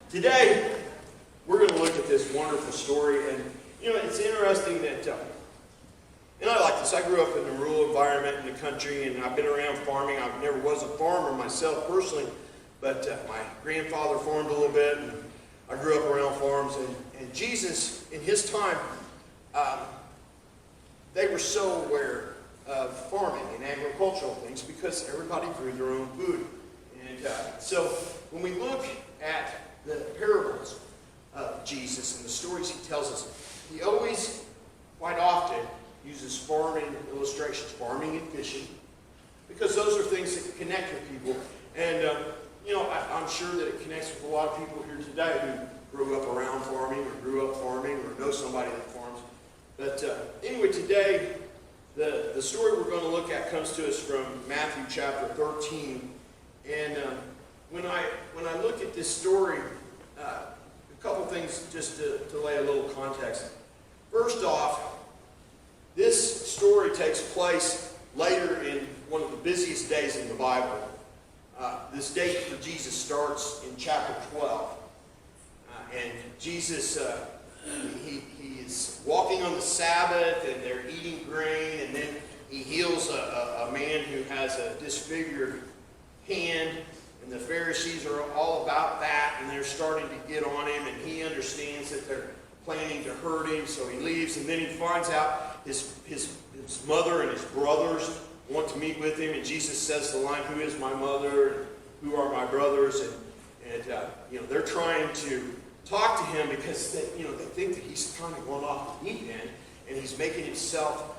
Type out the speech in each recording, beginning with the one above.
Today, we're going to look at this wonderful story, and it's interesting that, I like this. I grew up in a rural environment in the country, and I've been around farming. I never was a farmer myself personally, but my grandfather farmed a little bit, and I grew up around farms, and Jesus, in his time, they were so aware of farming and agricultural things because everybody grew their own food. And so when we look at the parables of Jesus and the stories he tells us, he always, quite often, uses farming illustrations, farming and fishing, because those are things that connect with people. And, I'm sure that it connects with a lot of people here today who grew up around farming or grew up farming or know somebody that farms. But anyway, today, the story we're going to look at comes to us from Matthew chapter 13. And when I look at this story, a couple things just to lay a little context. First off, this story takes place later in one of the busiest days in the Bible. This day for Jesus starts in chapter 12. And Jesus, he is walking on the Sabbath, and they're eating grain, and then he heals a man who has a disfigured hand, and the Pharisees are all about that, and they're starting to get on him, and he understands that they're planning to hurt him, so he leaves, and then he finds out his mother and his brothers want to meet with him, and Jesus says the line, "Who is my mother? And who are my brothers?" And they're trying to talk to him because they think that he's kind of going off the deep end, and he's making himself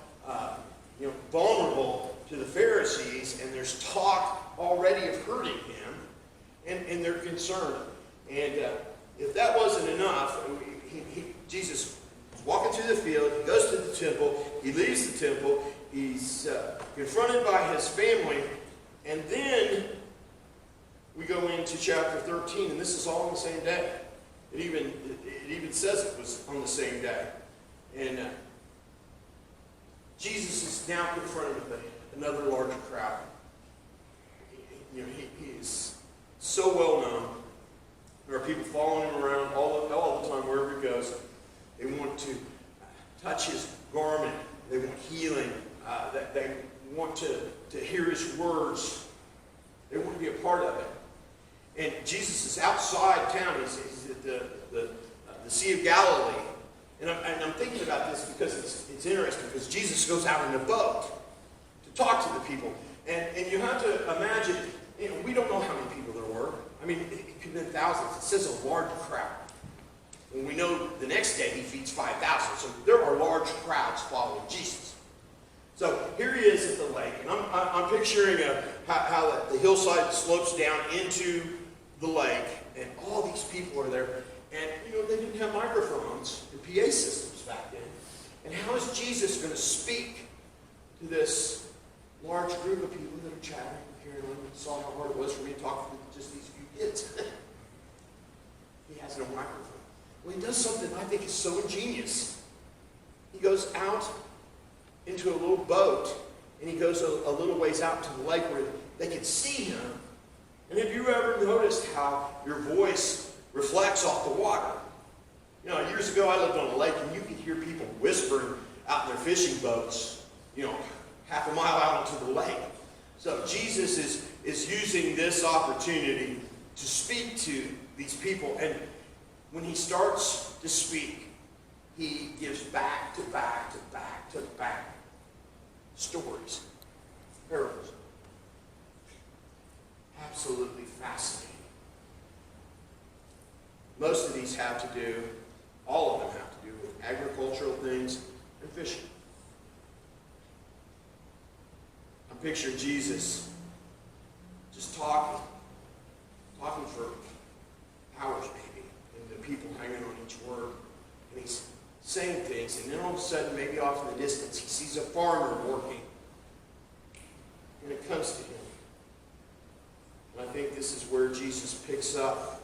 vulnerable to the Pharisees, and there's talk already of hurting him, and they're concerned. And if that wasn't enough, Jesus is walking through the field, he goes to the temple, he leaves the temple, he's confronted by his family, and then we go into chapter 13, and this is all on the same day. It even says it was on the same day. And Jesus is now confronted with another larger crowd. He is so well known. There are people following him around all the time wherever he goes. They want to touch his garment. They want healing. They want to hear his words. They want to be a part of it. And Jesus is outside town. He's at the Sea of Galilee. And I'm thinking about this because it's interesting, because Jesus goes out in a boat to talk to the people. And you have to imagine, we don't know how many people there were. I mean, it could have been thousands. It says a large crowd. And we know the next day he feeds 5,000. So there are large crowds following Jesus. So here he is at the lake. And I'm picturing how the hillside slopes down into the lake. And all these people are there. And, they didn't have microphones and PA systems back then. And how is Jesus going to speak to this large group of people that are chatting and carrying on? You saw how hard it was for me to talk to just these few kids. He has no microphone. Well, he does something I think is so ingenious. He goes out into a little boat, and he goes a little ways out to the lake where they can see him. And have you ever noticed how your voice reflects off the water? Years ago I lived on a lake, and you could hear people whispering out in their fishing boats, half a mile out into the lake. So Jesus is using this opportunity to speak to these people. And when he starts to speak, he gives back to back to back to back stories, parables. Absolutely fascinating. Most of these have to do, all of them have to do with agricultural things and fishing. I'm picturing Jesus just talking for hours maybe, and the people hanging on each word. And he's saying things, and then all of a sudden, maybe off in the distance, he sees a farmer working. And it comes to him. And I think this is where Jesus picks up,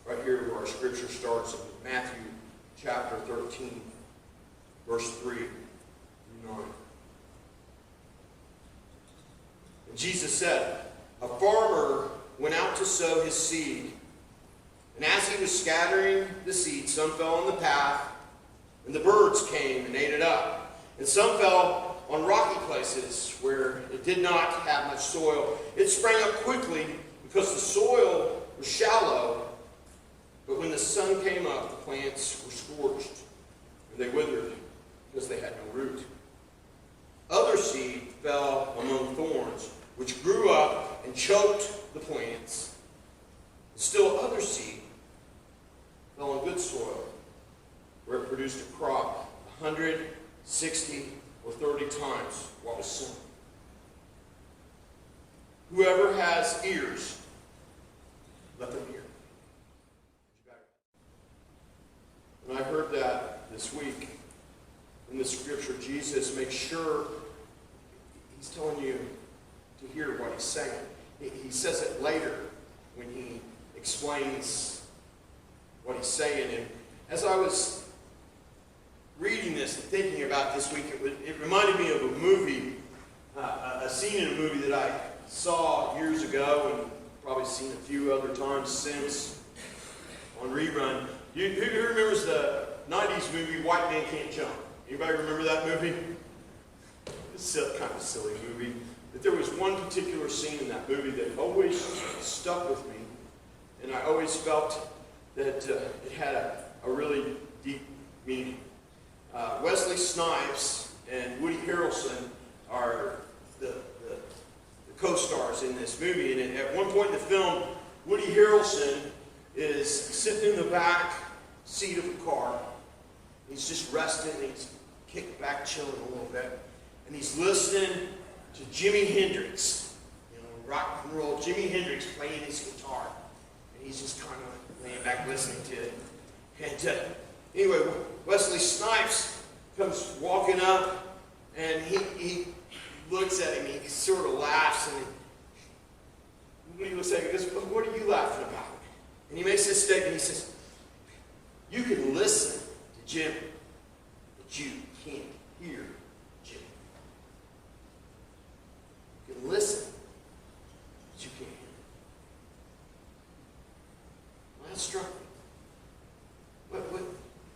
right here where our scripture starts in Matthew chapter 13, verse 3 through 9. And Jesus said, "A farmer went out to sow his seed. And as he was scattering the seed, some fell on the path, and the birds came and ate it up. And some fell on rocky places where it did not have much soil. It sprang up quickly because the soil was shallow. But when the sun came up, the plants were scorched, and they withered because they had no root. Other seed fell among thorns, which grew up and choked the plants. Still other seed fell on good soil, where it produced a crop 100, 60, or 30 times what was sown. Whoever has ears, let them hear. When I heard that this week in the scripture, Jesus makes sure he's telling you to hear what he's saying. He says it later when he explains what he's saying. And as I was reading this and thinking about this week, it reminded me of a movie, a scene in a movie that I saw years ago and probably seen a few other times since on rerun. Who remembers the 90s movie White Man Can't Jump? Anybody remember that movie? It's kind of a silly movie. But there was one particular scene in that movie that always stuck with me. And I always felt that it had a really deep meaning. Wesley Snipes and Woody Harrelson are the co-stars in this movie. And at one point in the film, Woody Harrelson is sitting in the back seat of a car. He's just resting. He's kicked back, chilling a little bit. And he's listening to Jimi Hendrix. Rock and roll Jimi Hendrix playing his guitar. And he's just kind of laying back listening to it. And anyway, Wesley Snipes comes walking up, and he looks at him. He sort of laughs, and when he looks at him, he goes, "What are you laughing about?" And he makes this statement. He says, "You can listen to Jim, but you can't hear Jim. You can listen, but you can't hear." Well, that struck me.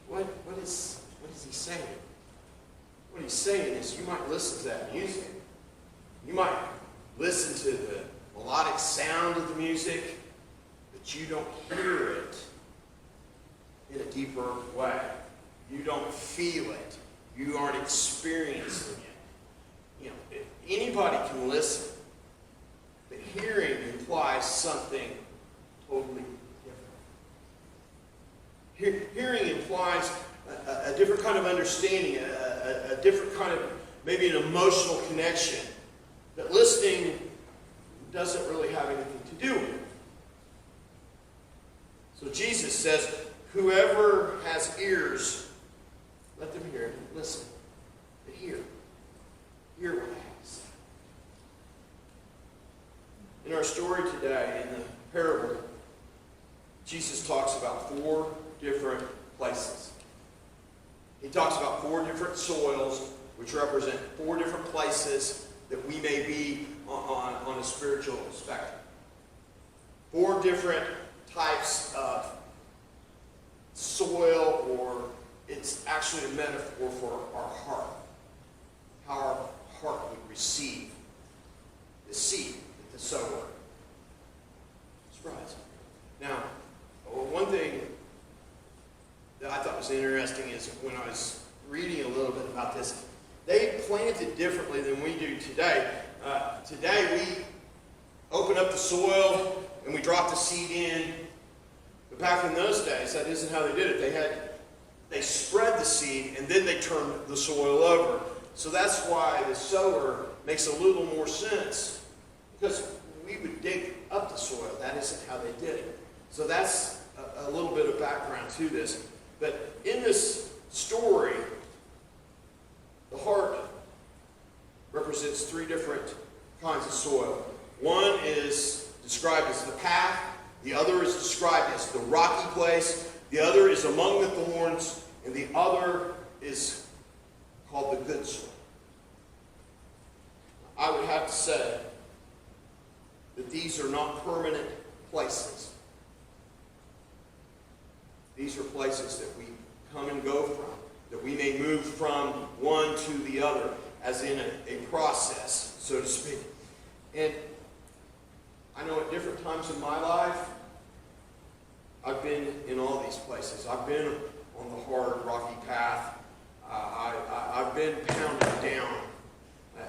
What is he saying? What he's saying is, you might listen to that music. You might listen to the melodic sound of the music, but you don't hear it in a deeper way. You don't feel it. You aren't experiencing it. Anybody can listen, but hearing implies something totally different. Hearing implies a different kind of understanding, a different kind of, maybe an emotional connection that listening doesn't really have anything to do with. So Jesus says, whoever has ears, let them hear it. Listen. But hear what I have to say. In our story today, in the parable, Jesus talks about 4 different places. He talks about 4 different soils, which represent 4 different places that we may be on a spiritual spectrum. 4 different types of soil, or it's actually a metaphor for our heart. How our heart would receive the seed that the sower spreads. Now, one thing that I thought was interesting is when I was reading a little bit about this, they plant it differently than we do today. Today we open up the soil and we drop the seed in. But back in those days, that isn't how they did it. They spread the seed and then they turned the soil over. So that's why the sower makes a little more sense, because we would dig up the soil. That isn't how they did it. So that's a little bit of background to this. But in this story, the heart represents 3 different kinds of soil. One is described as the path. The other is described as the rocky place. The other is among the thorns. And the other is called the good soil. I would have to say that these are not permanent places. These are places that we come and go from, that we may move from one to the other, as in a process, so to speak. And I know at different times in my life, I've been in all these places. I've been on the hard, rocky path. I've been pounded down.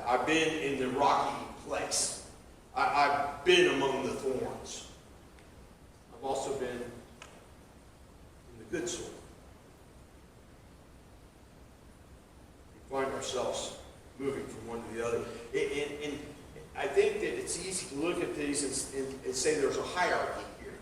I've been in the rocky place. I've been among the thorns. I've also been in the good soil. We find ourselves moving from one to the other. And I think that it's easy to look at these and say there's a hierarchy here.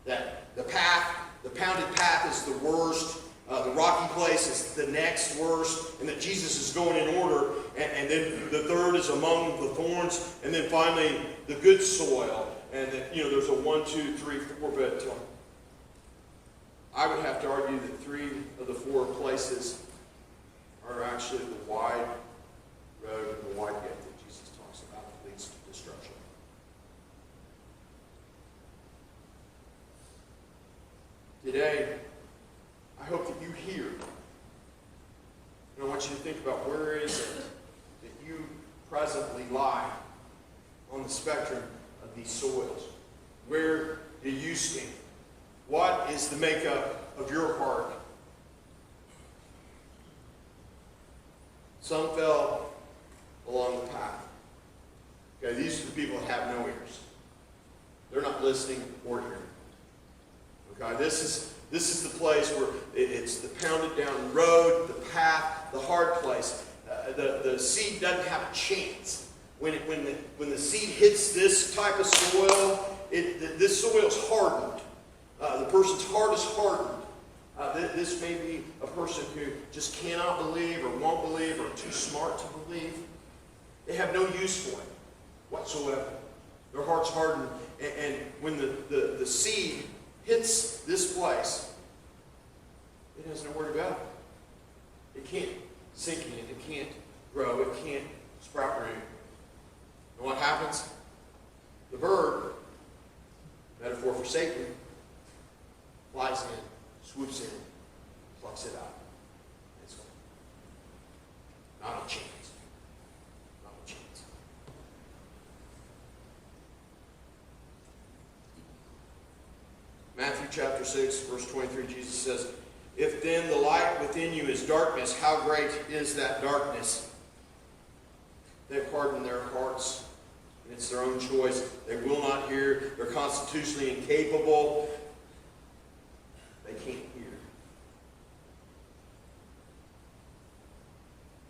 That the pounded path is the worst. The rocky place is the next worst, and that Jesus is going in order, and then the third is among the thorns, and then finally the good soil, and that, there's a 1, 2, 3, 4, but I would have to argue that 3 of the 4 places are actually the wide road and the wide gate that Jesus talks about that leads to destruction. Today, I hope that you hear. And I want you to think about where is it that you presently lie on the spectrum of these soils. Where do you stand? What is the makeup of your heart? Some fell along the path. Okay, these are the people that have no ears. They're not listening or hearing. Okay, this is the place where it's the pounded down road, the path, the hard place. The seed doesn't have a chance. When the seed hits this type of soil, this soil is hardened. The person's heart is hardened. This may be a person who just cannot believe or won't believe or too smart to believe. They have no use for it whatsoever. Their heart's hardened. And when the seed hits this place, it has nowhere to go. It can't sink in it. It can't grow. It can't sprout root. And what happens? The bird, metaphor for Satan, flies in, swoops in, plucks it out. It's gone. Not a chance. Not a chance. Matthew chapter 6, verse 23, Jesus says, "If then the light within you is darkness, how great is that darkness?" They've hardened their hearts. And it's their own choice. They will not hear. They're constitutionally incapable. They can't hear.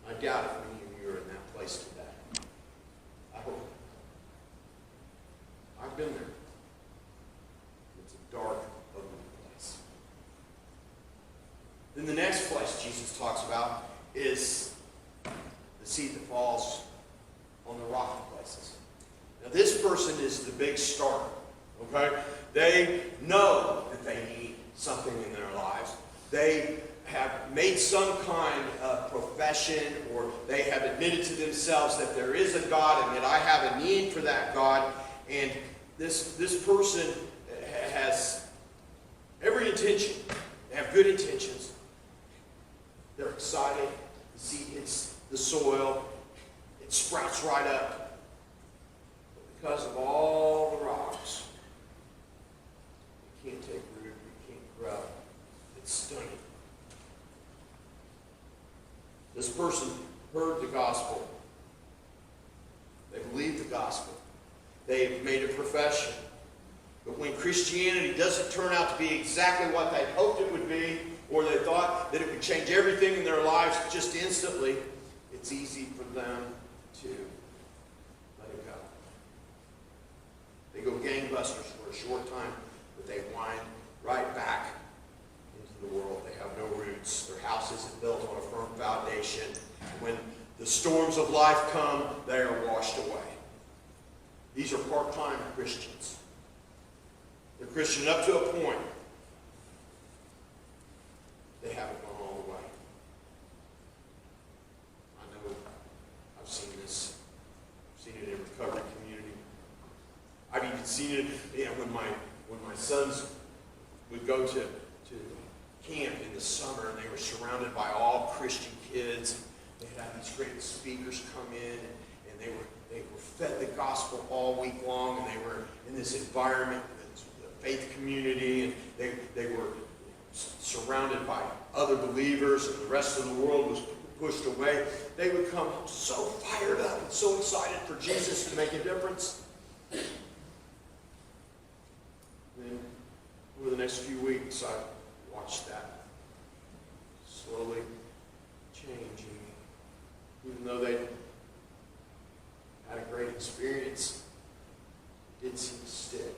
I doubt if many of you are in that place today. I hope. I've been there. It's a dark, ugly place. Then the next place Jesus talks about is the seed that falls on the rocky places. Now this person is the big starter. Okay? They know that they need something in their lives. They have made some kind of profession, or they have admitted to themselves that there is a God and that I have a need for that God. And this person has every intention. They have good intentions. They're excited. The seed hits the soil. It sprouts right up. But because of all the rocks, it can't take root. It can't grow. It's stunning. This person heard the gospel. They believed the gospel. They've made a profession. But when Christianity doesn't turn out to be exactly what they hoped it would be, or they thought that it would change everything in their lives just instantly, it's easy for them to let it go. They go gangbusters for a short time, but they wind right back into the world. They have no roots. Their house isn't built on a firm foundation. When the storms of life come, they are washed away. These are part-time Christians. They're Christian up to a point. They haven't gone all the way. I know I've seen this. I've seen it in recovery community. I've even seen it when my sons would go to to camp in the summer, and they were surrounded by all Christian kids. They had these great speakers come in, and they were fed the gospel all week long, and they were in this environment, the faith community, and they were surrounded by other believers, and the rest of the world was pushed away. They would come so fired up and so excited for Jesus to make a difference. And then over the next few weeks, I watched that slowly changing. Even though they had a great experience, it didn't seem to stick.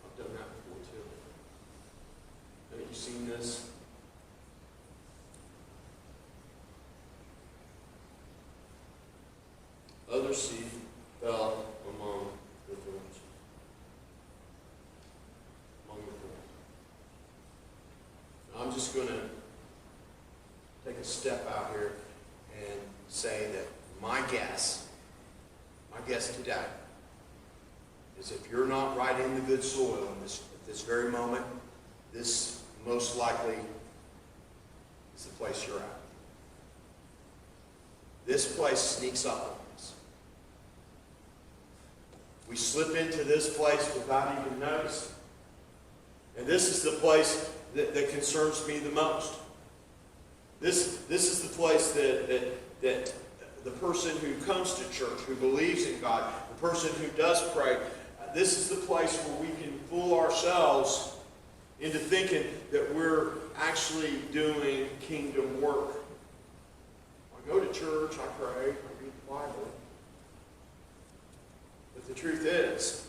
I've done that before too. Haven't you seen this? Other seed fell among the thorns. Among the thorns. Now, I'm just going to take a step out here and say that my guess today is if you're not right in the good soil at this very moment, this most likely is the place you're at. This place sneaks up on us. We slip into this place without even noticing. And this is the place that concerns me the most. This is the place that the person who comes to church, who believes in God, the person who does pray, this is the place where we can fool ourselves into thinking that we're actually doing kingdom work. I go to church, I pray, I read the Bible. But the truth is,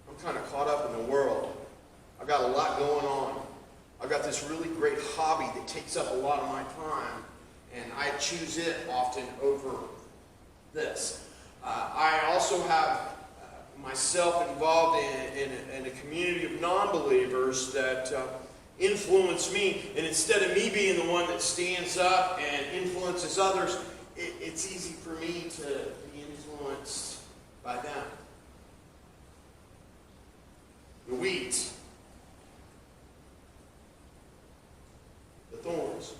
I'm kind of caught up in the world. I've got a lot going on. I've got this really great hobby that takes up a lot of my time, and I choose it often over this. I also have myself involved in a community of non-believers that influence me, and instead of me being the one that stands up and influences others, it's easy for me to be influenced by them. The weeds, the thorns,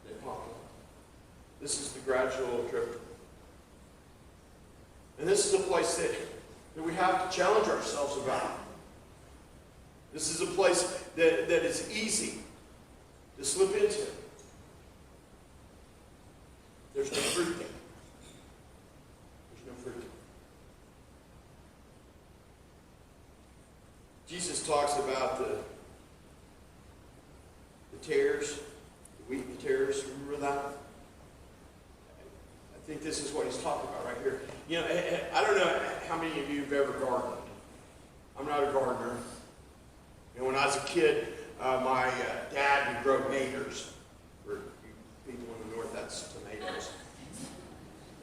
they pop up. This is the gradual drip. And this is a place that we have to challenge ourselves about. This is a place that is easy to slip into. There's no fruit there. There's no fruit. Jesus talks about the tares, the wheat and the tares. Remember that? I think this is what he's talking about right here. You know, I don't know how many of you have ever gardened. I'm not a gardener. You know, when I was a kid, my dad would grow maters. For you people in the north, that's tomatoes.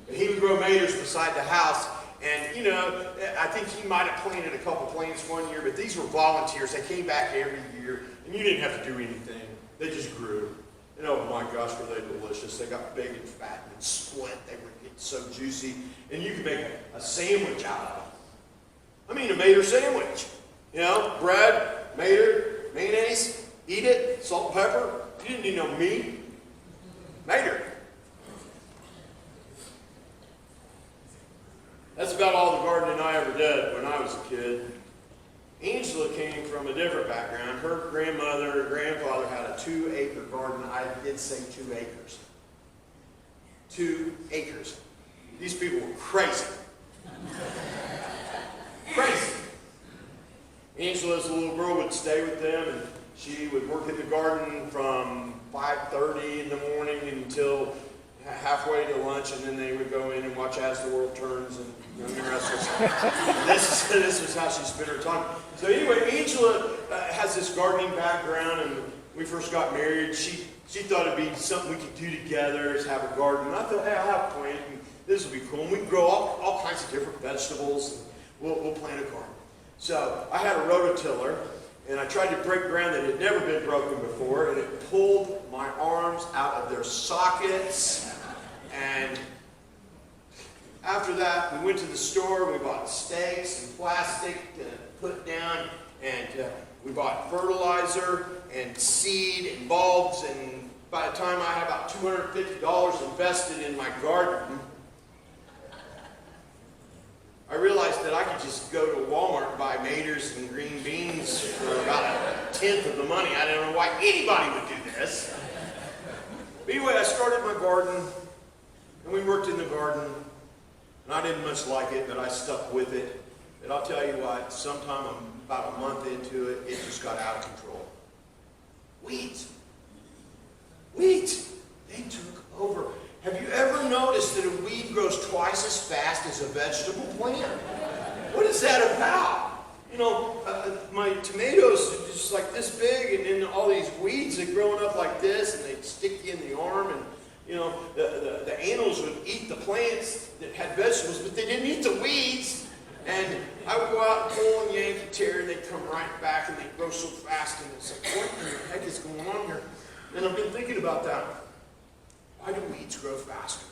But he would grow maters beside the house. And, you know, I think he might have planted a couple plants one year, but these were volunteers. They came back every year, and you didn't have to do anything. They just grew. And oh my gosh, were they delicious. They got big and fat and split. They were getting so juicy. And you could make a sandwich out of them. I mean, a mater sandwich. You know, bread, mater, mayonnaise, eat it, salt and pepper. You didn't need no meat. Mater. That's about all the gardening I ever did when I was a kid. Angela came from a different background. Her grandmother and grandfather had a 2-acre garden. I did say 2 acres. 2 acres. These people were crazy. Crazy. Angela, as a little girl, would stay with them, and she would work in the garden from 5:30 in the morning until halfway to lunch, and then they would go in and watch As the World Turns, and the rest was this was how she spent her time. So anyway, Angela has this gardening background, and when we first got married, she thought it'd be something we could do together, is have a garden. And I thought, hey, I'll have a plant, and this will be cool. And we can grow all kinds of different vegetables, and we'll plant a garden. So I had a rototiller, and I tried to break ground that had never been broken before, and it pulled my arms out of their sockets, and after that, we went to the store. We bought stakes and plastic to put down, and we bought fertilizer and seed and bulbs. And by the time I had about $250 invested in my garden, I realized that I could just go to Walmart and buy maters and green beans for about a tenth of the money. I don't know why anybody would do this. But anyway, I started my garden, and we worked in the garden, and I didn't much like it, but I stuck with it. And I'll tell you what, sometime about a month into it, it just got out of control. Weeds. They took over. Have you ever noticed that a weed grows twice as fast as a vegetable plant? What is that about? You know, my tomatoes are just like this big, and then all these weeds are growing up like this, and they stick you in the arm, and you know, the animals would eat the plants that had vegetables, but they didn't eat the weeds. And I would go out and pull and yank and tear, and they'd come right back, and they'd grow so fast, and it's like, what in the heck is going on here? And I've been thinking about that. Why do weeds grow faster?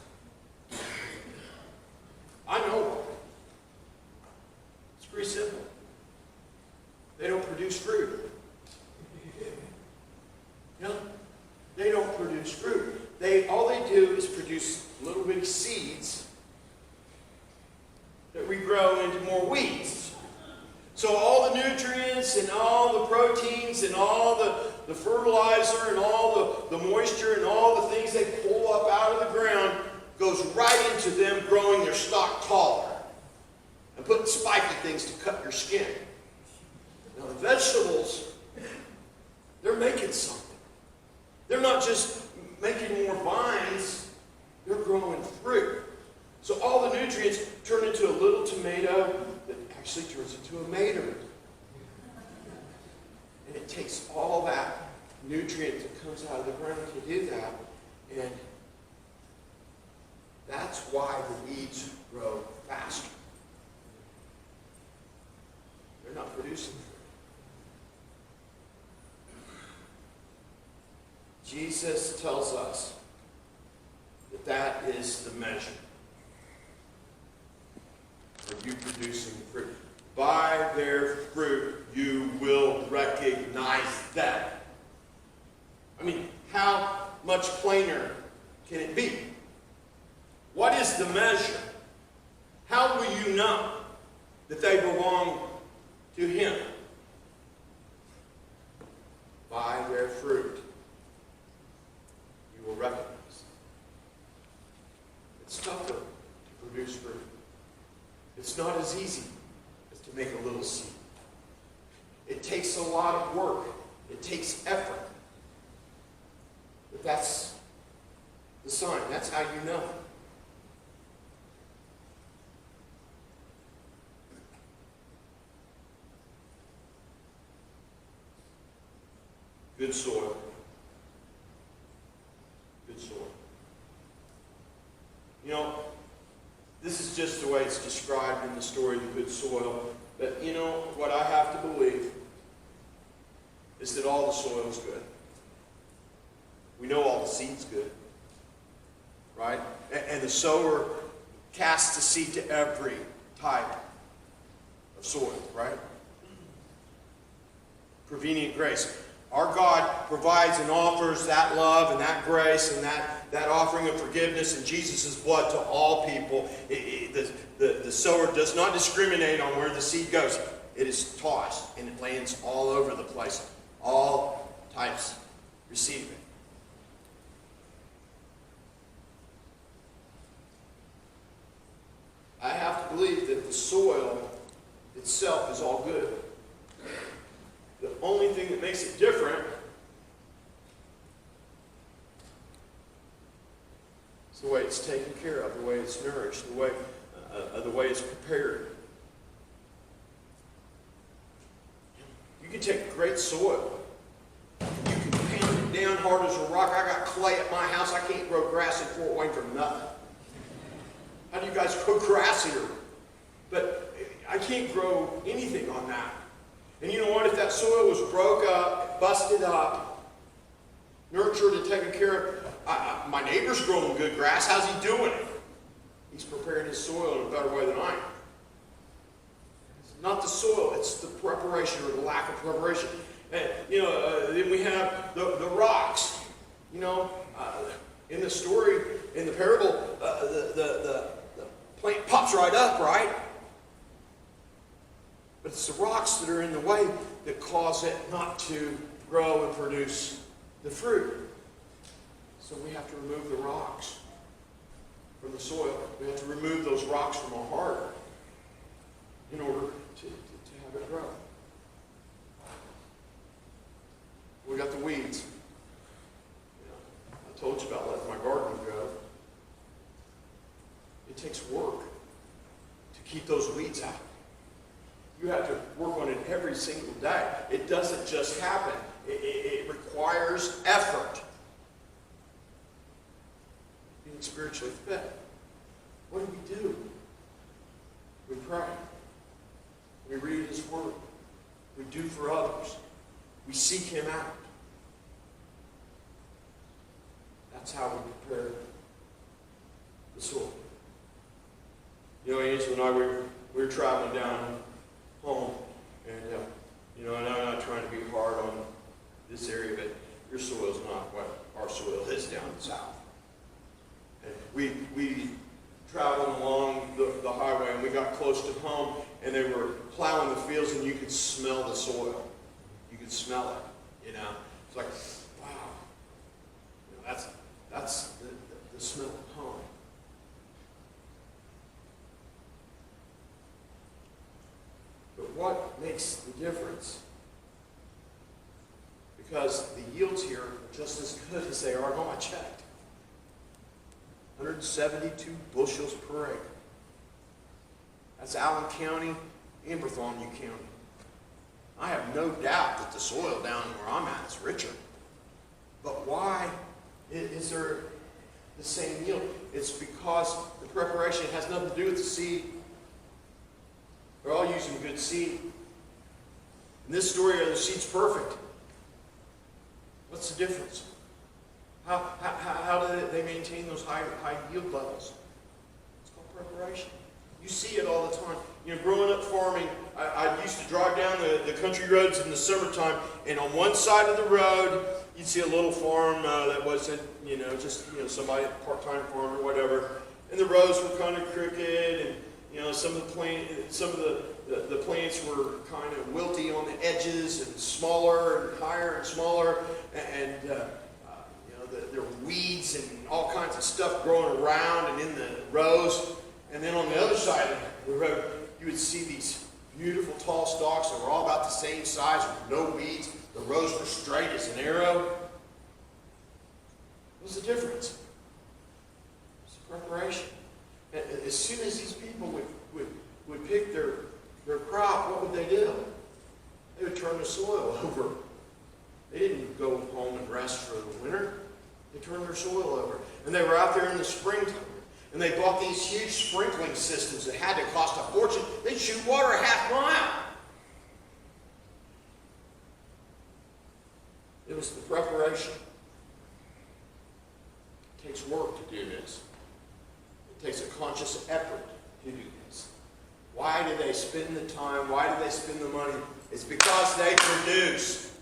I know. It's pretty simple. They don't produce fruit. You know, they don't produce fruit. All they do is produce little bitty seeds that regrow into more weeds. So all the nutrients and all the proteins and all the fertilizer and all the moisture and all the things they pull up out of the ground goes right into them growing their stalk taller and putting spiky things to cut your skin. Now the vegetables, they're making something. They're not just making more vines, they're growing fruit. So all the nutrients turn into a little tomato that actually turns into a mater. And it takes all that nutrient that comes out of the ground to do that. And that's why the weeds grow faster. They're not producing fruit. Jesus tells us that that is the measure. Are you producing fruit? By their fruit you will recognize them. I mean, how much plainer can it be? What is the measure? How will you know that they belong to Him? By their fruit you will recognize them. It's tougher to produce fruit. It's not as easy as to make a little seed. It takes a lot of work. It takes effort. But that's the sign. That's how you know. Good soil. Good soil. You know, this is just the way it's described in the story of the good soil. But you know, what I have to believe is that all the soil is good. We know all the seed's good. Right? And the sower casts the seed to every type of soil. Right? Prevenient grace. Our God provides and offers that love and that grace and that offering of forgiveness and Jesus' blood to all people. The sower does not discriminate on where the seed goes. It is tossed and it lands all over the place. All types receive it. I have to believe that the soil itself is all good. The only thing that makes it different is the way it's taken care of, the way it's nourished, the way it's prepared. You can take great soil. You can pound it down hard as a rock. I got clay at my house. I can't grow grass in Fort Wayne for nothing. How do you guys grow grass here? But I can't grow anything on that. And you know what? If that soil was broke up, busted up, nurtured and taken care of, my neighbor's growing good grass. How's he doing it? He's preparing his soil in a better way than I am. It's not the soil, it's the preparation or the lack of preparation. And, then we have the rocks. In the story, in the parable, the plant pops right up, right? But it's the rocks that are in the way that cause it not to grow and produce the fruit. So we have to remove the rocks from the soil. We have to remove those rocks from our heart in order to have it grow. We got the weeds. I told you about letting my garden grow. It takes work to keep those weeds out. You have to work on it every single day. It doesn't just happen. It requires effort. Being spiritually fit. What do? We pray. We read His Word. We do for others. We seek Him out. That's how we prepare the soil. Angel and I, we were traveling down home, and and I'm not trying to be hard on this area, but your soil is not what our soil is down south. And we traveled along the highway, and we got close to home, and they were plowing the fields, and you could smell the soil. You could smell it. It's like, wow. That's the smell of home. But what makes the difference? Because the yields here are just as good as they are. I checked. 172 bushels per acre. That's Allen County and Bartholomew County. I have no doubt that the soil down where I'm at is richer. But why is there the same yield? It's because the preparation has nothing to do with the seed. They're all using good seed. In this story, the seed's perfect. What's the difference? How do they maintain those high yield levels? It's called preparation. You see it all the time. Growing up farming, I used to drive down the country roads in the summertime, and on one side of the road, you'd see a little farm that wasn't, just somebody part-time farm or whatever, and the rows were kind of crooked, and some of the plants were kind of wilty on the edges, and smaller and higher and smaller, and there were weeds and all kinds of stuff growing around and in the rows. And then on the other side of the road, you would see these beautiful tall stalks that were all about the same size with no weeds. The rows were straight as an arrow. What's the difference? It's the preparation. As soon as these people would pick their crop, what would they do? They would turn the soil over. They didn't go home and rest for the winter. They turned their soil over. And they were out there in the springtime. And they bought these huge sprinkling systems that had to cost a fortune. They'd shoot water a half mile. It was the preparation. It takes work to do this. It takes a conscious effort to do this. Why do they spend the time? Why do they spend the money? It's because they produce.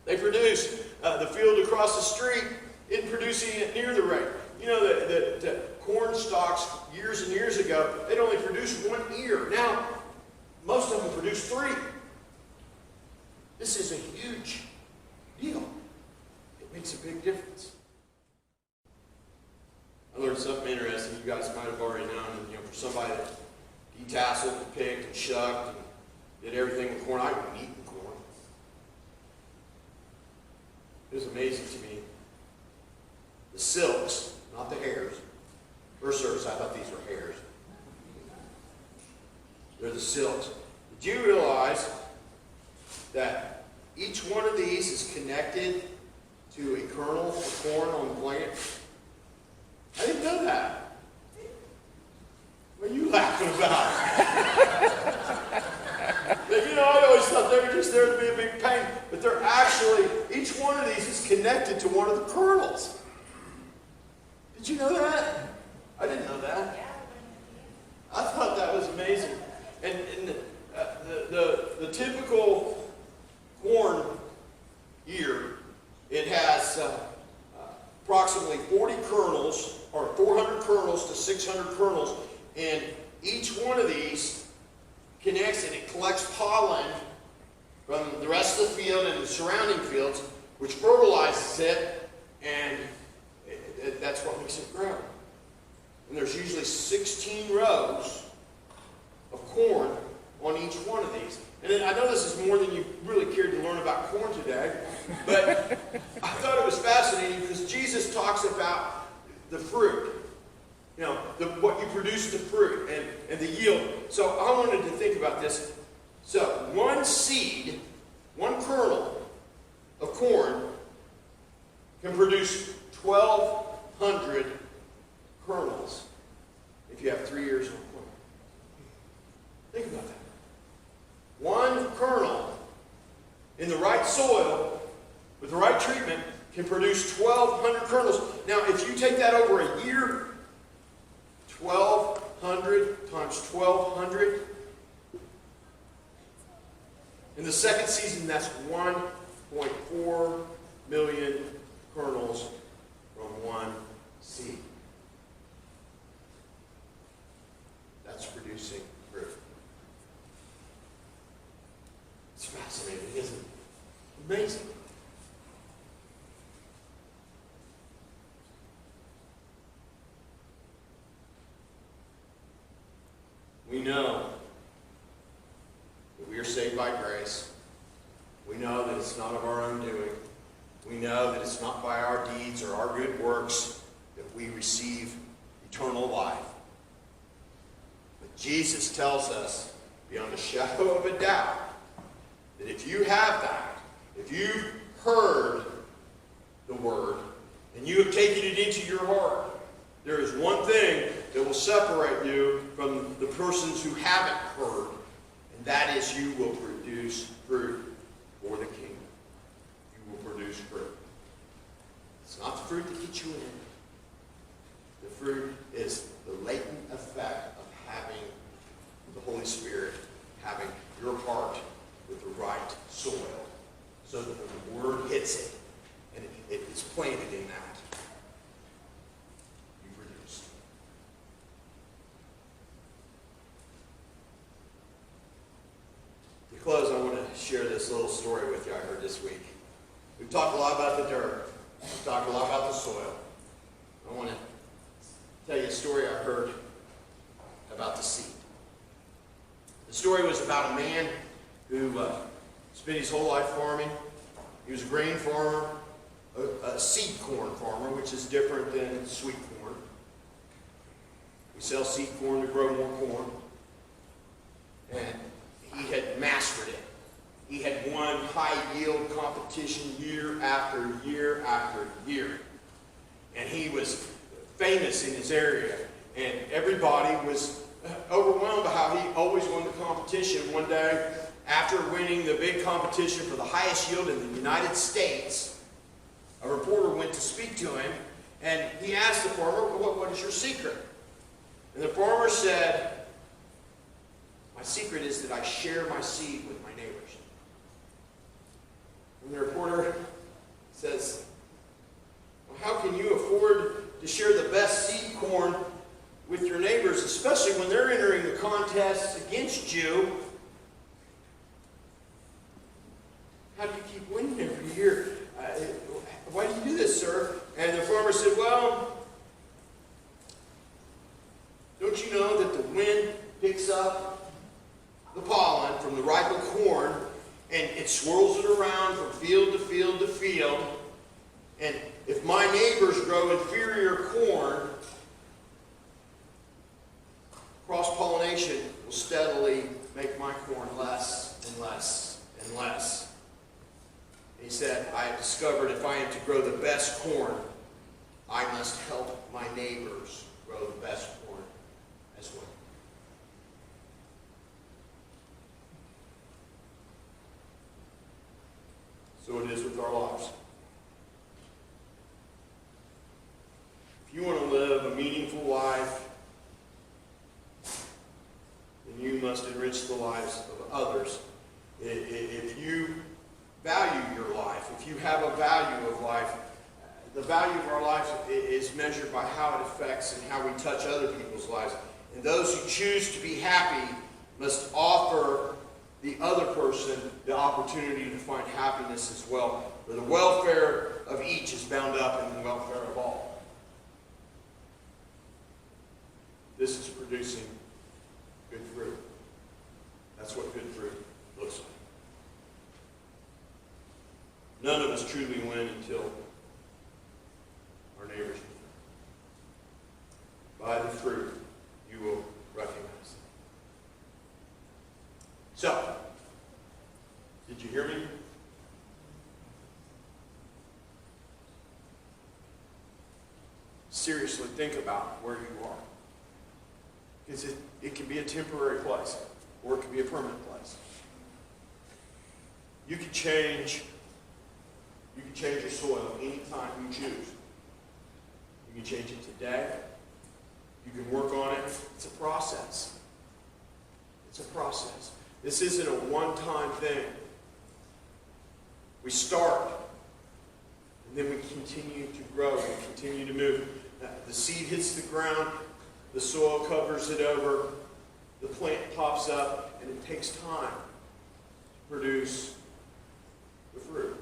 They produce. The field across the street isn't producing it near the rate. The corn stalks years and years ago, they'd only produce one ear. Now, most of them produce 3. This is a huge deal. It makes a big difference. I learned something interesting. You guys might have already known. For somebody that detasseled and picked and shucked and did everything with corn, I wouldn't eat the corn. It was amazing to me. The silks, not the hairs. First service, I thought these were hairs. They're the silks. Did you realize that each one of these is connected to a kernel of corn on the plant? I didn't know that. What are you laughing about? I always thought they were just there to be a big pain. But they're actually, each one of these is connected to one of the kernels. Did you know that? I didn't know that. 600 kernels, and each one of these connects and it collects pollen from the rest of the field and the surrounding fields, which fertilizes it, and that's what makes it grow. And there's usually 16 rows of corn on each one of these. And I know this is more than you really cared to learn about corn today, but I thought it was fascinating because Jesus talks about the fruit. You know, what you produce, the fruit, and the yield. So I wanted to think about this. So one seed, one kernel of corn can produce 1,200 kernels if you have 3 years of corn. Think about that. One kernel in the right soil with the right treatment can produce 1,200 kernels. Now, if you take that over a year, 1,200 times 1,200. In the second season, that's 1.4 million kernels from one seed. That's producing fruit. It's fascinating, isn't it? Amazing. We know that we are saved by grace. We know that it's not of our own doing. We know that it's not by our deeds or our good works that we receive eternal life. But Jesus tells us, beyond a shadow of a doubt, that if you have that, if you've heard the word, and you have taken it into your heart, there is one thing that will separate you from the persons who haven't heard, and that is you will produce fruit for the kingdom. You will produce fruit. It's not the fruit that gets you in. The fruit is the latent effect of having the Holy Spirit, having your heart with the right soil, so that when the word hits it, and it is planted in that, to close, I want to share this little story with you I heard this week. We've talked a lot about the dirt. We've talked a lot about the soil. I want to tell you a story I heard about the seed. The story was about a man who spent his whole life farming. He was a grain farmer, a seed corn farmer, which is different than sweet corn. We sell seed corn to grow more corn. And he had mastered it. He had won high yield competition year after year after year. And he was famous in his area. And everybody was overwhelmed by how he always won the competition. One day, after winning the big competition for the highest yield in the United States, a reporter went to speak to him, and he asked the farmer, what is your secret? And the farmer said, my secret is that I share my seed with my neighbors. And the reporter says, well, how can you afford to share the best seed corn with your neighbors, especially when they're entering the contests against you? How do you keep winning every year? Why do you do this, sir? And the farmer said, well, don't you know that the wind picks up the pollen from the ripe corn, and it swirls it around from field to field to field. And if my neighbors grow inferior corn, cross-pollination will steadily make my corn less and less and less. He said, I have discovered if I am to grow the best corn, I must help my neighbors grow the best corn as well. So it is with our lives. If you want to live a meaningful life, then you must enrich the lives of others. If you value your life, if you have a value of life, the value of our lives is measured by how it affects and how we touch other people's lives. And those who choose to be happy must offer the other person the opportunity to find happiness as well. For the welfare of each is bound up in the welfare of all. This is producing good fruit. That's what good fruit looks like. None of us truly win until our neighbors win. By the fruit, you will recognize them. So, did you hear me? Seriously, think about where you are. Because it can be a temporary place, or it can be a permanent place. You can change your soil anytime you choose. You can change it today. You can work on it. It's a process. It's a process. This isn't a one-time thing. We start, and then we continue to grow and continue to move. The seed hits the ground, the soil covers it over, the plant pops up, and it takes time to produce the fruit.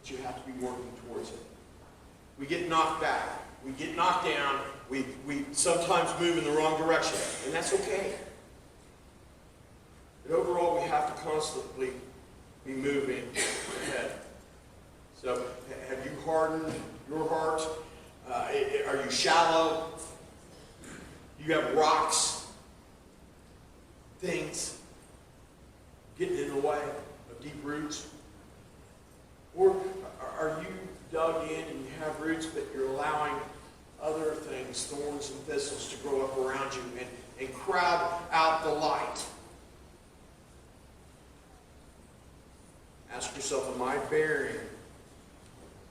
But you have to be working towards it. We get knocked back. We get knocked down. We sometimes move in the wrong direction, and that's okay. But overall, we have to constantly be moving ahead. So, have you hardened your heart? Are you shallow? Do you have rocks, things getting in the way of deep roots? Or are you dug in and you have roots, but you're allowing other things, thorns and thistles, to grow up around you and crowd out the light? Ask yourself, am I bearing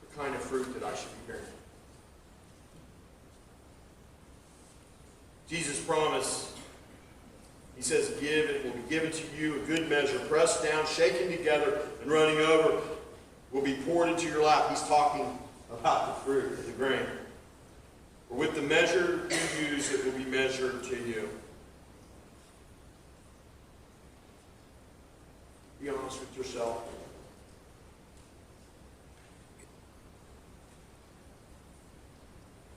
the kind of fruit that I should be bearing? Jesus promised, he says, give and it will be given to you, a good measure, pressed down, shaken together, and running over, will be poured into your lap. He's talking about the fruit of the grain. For with the measure you use, it will be measured to you. Be honest with yourself.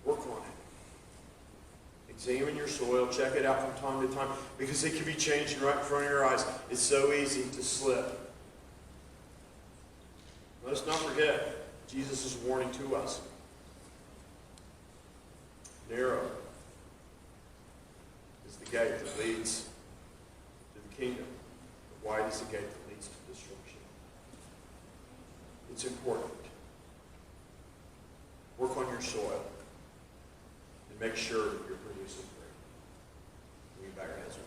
Work on it. Examine your soil. Check it out from time to time, because it can be changing right in front of your eyes. It's so easy to slip. Let us not forget Jesus' warning to us. Narrow is the gate that leads to the kingdom. But wide is the gate that leads to destruction. It's important. Work on your soil and make sure that you're producing fruit. We bow our heads.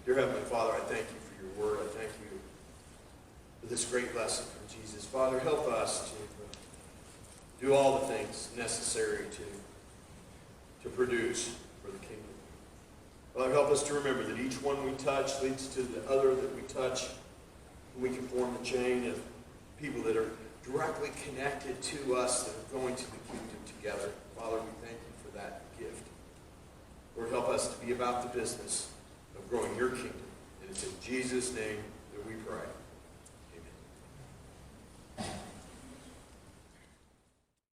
Dear Heavenly Father, I thank you for your word. I thank you for this great lesson from Jesus. Father, help us to do all the things necessary to produce for the kingdom. Father, help us to remember that each one we touch leads to the other that we touch. And we can form the chain of people that are directly connected to us that are going to the kingdom together. Father, we thank you for that gift. Lord, help us to be about the business of growing your kingdom. And it's in Jesus' name that we pray.